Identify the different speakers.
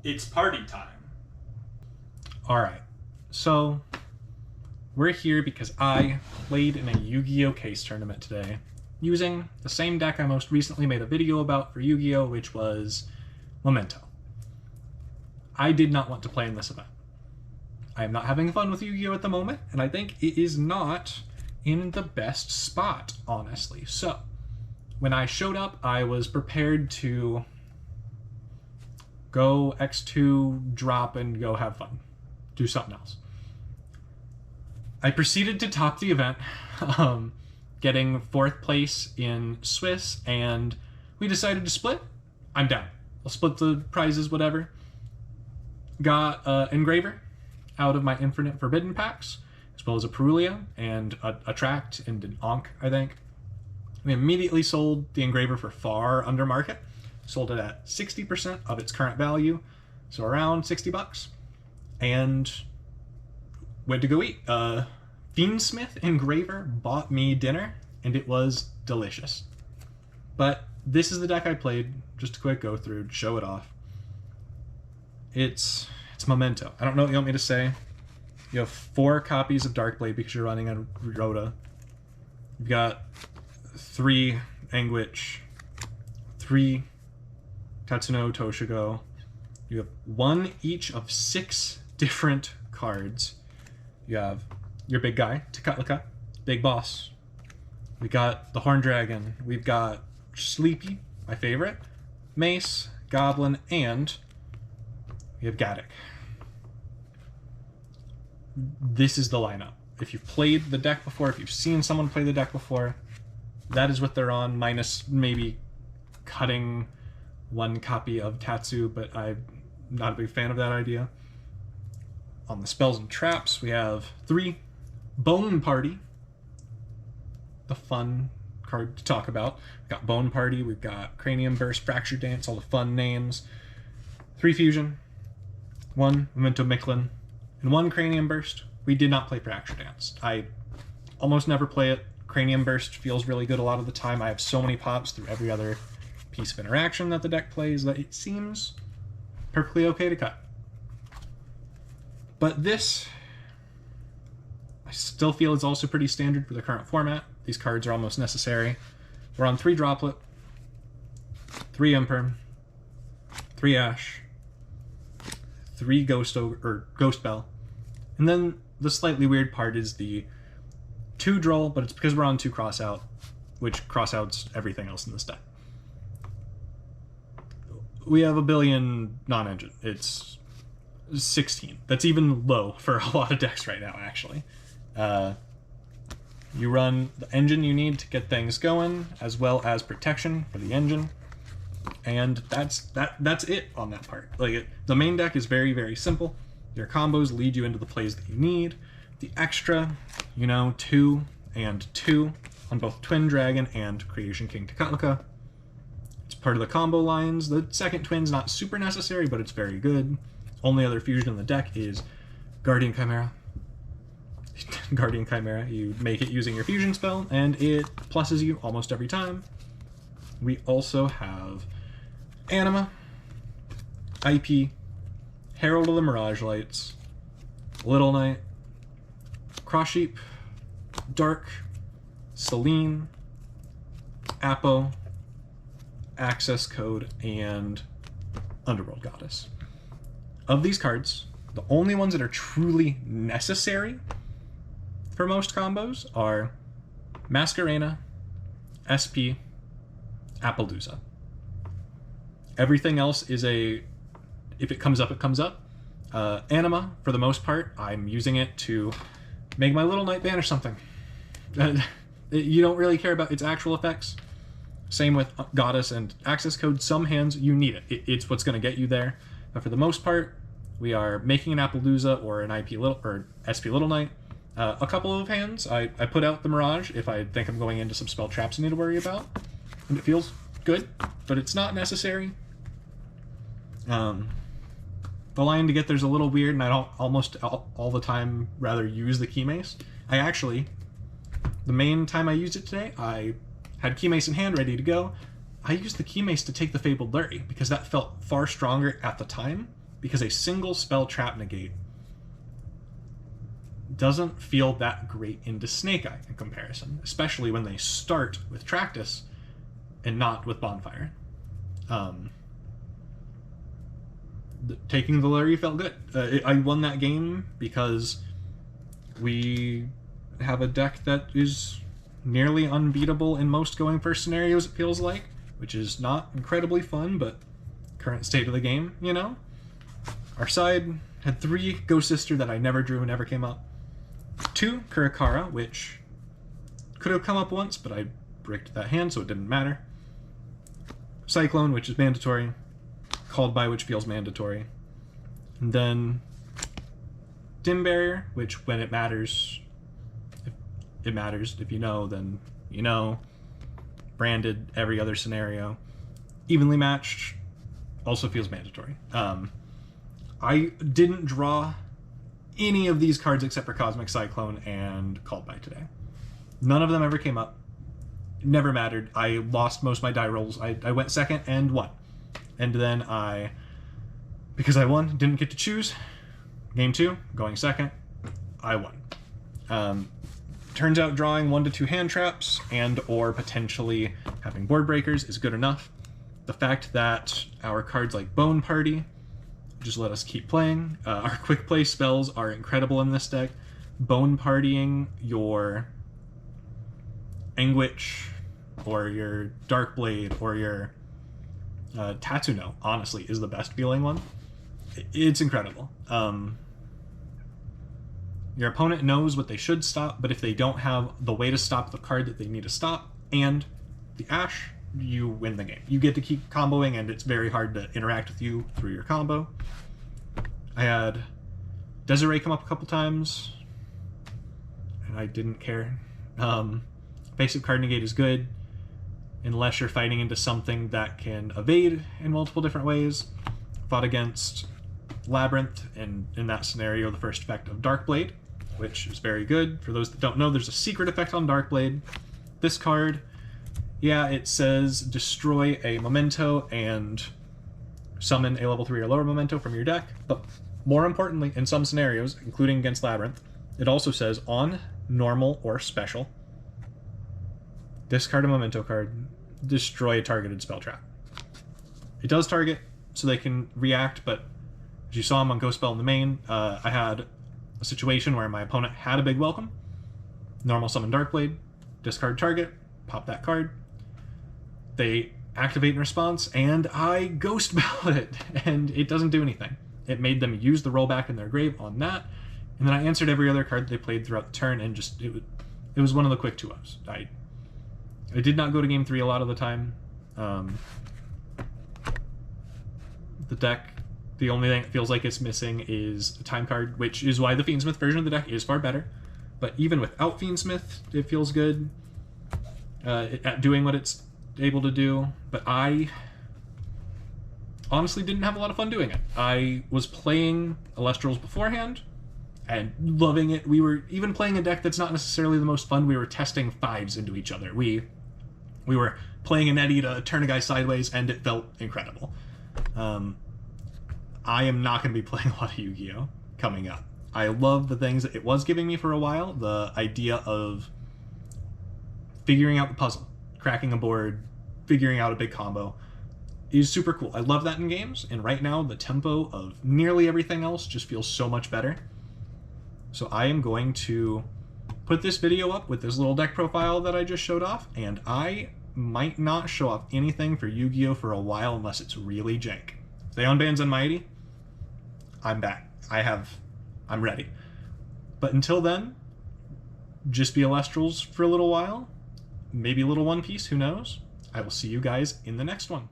Speaker 1: It's party time.
Speaker 2: Alright, so we're here because I played in a Yu-Gi-Oh! Case tournament today using the same deck I most recently made a video about for Yu-Gi-Oh! Which was Memento. I did not want to play in this event. I am not having fun with Yu-Gi-Oh! At the moment, and I think it is not in the best spot, honestly. So, when I showed up, I was prepared to go X2, drop, and go have fun. Do something else. I proceeded to top the event, getting 4th place in Swiss, and we decided to split. I'm down. I'll split the prizes, whatever. Got Engraver out of my Infinite Forbidden packs, as well as a Perulia and a Tract and an Ankh, I think. We immediately sold the Engraver for far under market. Sold it at 60% of its current value, so around 60 bucks. And went to go eat. Fiendsmith Engraver bought me dinner, and it was delicious. But this is the deck I played. Just a quick go through to show it off. It's Memento. I don't know what you want me to say. You have 4 copies of Darkblade because you're running a Rhoda. You've got 3 Anguich, 3 Tatsuno Toshigo. You have 1 each of 6 different cards. You have your big guy, Tekutlaka, Big Boss. We got the Horn Dragon. We've got Sleepy, my favorite, Mace, Goblin, and we have Gaddock. This is the lineup. If you've played the deck before, if you've seen someone play the deck before, that is what they're on, minus maybe cutting 1 copy of Tatsu, but I'm not a big fan of that idea. On the spells and traps, we have 3 Bone Party, the fun card to talk about. We've got Bone Party, we've got Cranium Burst, Fracture Dance, all the fun names. 3 Fusion, 1 Mementotlan, and 1 Cranium Burst. We did not play Fracture Dance. I almost never play it. Cranium Burst feels really good a lot of the time. I have so many pops through every other piece of interaction that the deck plays that it seems perfectly okay to cut. But this, I still feel is also pretty standard for the current format. These cards are almost necessary. We're on 3 Droplet, 3 Emperor, 3 Ash, 3 Ghost Bell, and then the slightly weird part is the 2 Droll, but it's because we're on 2 Crossout, which crossouts everything else in this deck. We have a billion non-engine. It's 16. That's even low for a lot of decks right now, actually. You run the engine you need to get things going, as well as protection for the engine, and that's it on that part. The main deck is very, very simple. Your combos lead you into the plays that you need. The extra, 2 and 2 on both Twin Dragon and Creation King Tekutlaka. It's part of the combo lines. The second Twin's not super necessary, but it's very good. Only other fusion in the deck is Guardian Chimera. Guardian Chimera, you make it using your fusion spell, and it pluses you almost every time. We also have Anima, IP, Herald of the Mirage Lights, Little Knight, Cross Sheep, Dark, Selene, Apo, Access Code, and Underworld Goddess. Of these cards, the only ones that are truly necessary for most combos are Masquerena, SP, Appaloosa. Everything else is if it comes up, it comes up. Anima, for the most part, I'm using it to make my Little Knight banish something. You don't really care about its actual effects. Same with Goddess and Access Code. Some hands, you need it. It's what's going to get you there. But for the most part, we are making an Appaloosa or an SP Little Knight. A couple of hands, I put out the Mirage if I think I'm going into some spell traps I need to worry about. And it feels good, but it's not necessary. The line to get there's a little weird, and I don't almost all the time rather use the Key Mace. The main time I used it today, I had Key Mace in hand ready to go. I used the Key Mace to take the Fabled Lurry because that felt far stronger at the time because a single spell trap negate doesn't feel that great into Snake Eye in comparison, especially when they start with Tractus and not with Bonfire. Taking the Lurry felt good. I won that game because we have a deck that is nearly unbeatable in most going first scenarios, it feels like, which is not incredibly fun, but current state of the game, you know? Our side had 3 Ghost Sister that I never drew and never came up. 2 Kurakara, which could have come up once, but I bricked that hand, so it didn't matter. Cyclone, which is mandatory. Called By, which feels mandatory. And then Dim Barrier, which when it matters, if you know, then you know. Branded, every other scenario. Evenly Matched also feels mandatory. I didn't draw any of these cards except for Cosmic Cyclone and Called By today. None of them ever came up. It never mattered. I lost most of my die rolls. I went second and won. And then because I won, didn't get to choose. Game 2, going second, I won. Turns out drawing 1 to 2 hand traps and or potentially having board breakers is good enough. The fact that our cards like Bone Party just let us keep playing. Our quick play spells are incredible in this deck. Bone Partying your Anguich or your Darkblade or your Tatsuno, honestly, is the best feeling one. It's incredible. Your opponent knows what they should stop, but if they don't have the way to stop the card that they need to stop and the Ash, you win the game. You get to keep comboing, and it's very hard to interact with you through your combo. I had Desiree come up a couple times, and I didn't care. Basic card negate is good, unless you're fighting into something that can evade in multiple different ways. Fought against Labyrinth, and in that scenario, the first effect of Darkblade, which is very good. For those that don't know, there's a secret effect on Darkblade. This card, yeah, it says destroy a memento and summon a level 3 or lower memento from your deck, but more importantly, in some scenarios, including against Labyrinth, it also says on normal or special, discard a memento card, destroy a targeted spell trap. It does target, so they can react, but as you saw him on Ghost Spell in the main, I had a situation where my opponent had a big welcome, normal summon Darkblade, discard target, pop that card. They activate in response, and I Ghost Spell it, and it doesn't do anything. It made them use the rollback in their grave on that, and then I answered every other card they played throughout the turn, and just it was one of the quick 2-ups. I did not go to game 3 a lot of the time. The deck, the only thing it feels like it's missing is a time card, which is why the Fiendsmith version of the deck is far better. But even without Fiendsmith, it feels good at doing what it's able to do. But I honestly didn't have a lot of fun doing it. I was playing Alestrals beforehand and loving it. We were even playing a deck that's not necessarily the most fun. We were testing 5s into each other. We were playing an Eddie to turn a guy sideways, and it felt incredible. I am not going to be playing a lot of Yu-Gi-Oh! Coming up. I love the things that it was giving me for a while. The idea of figuring out the puzzle, cracking a board, figuring out a big combo is super cool. I love that in games, and right now the tempo of nearly everything else just feels so much better. So I am going to put this video up with this little deck profile that I just showed off, and I might not show off anything for Yu-Gi-Oh! For a while unless it's really jank. If they unban Zenmaity, I'm back. I'm ready. But until then, just be Alestrals for a little while. Maybe a little One Piece, who knows? I will see you guys in the next one.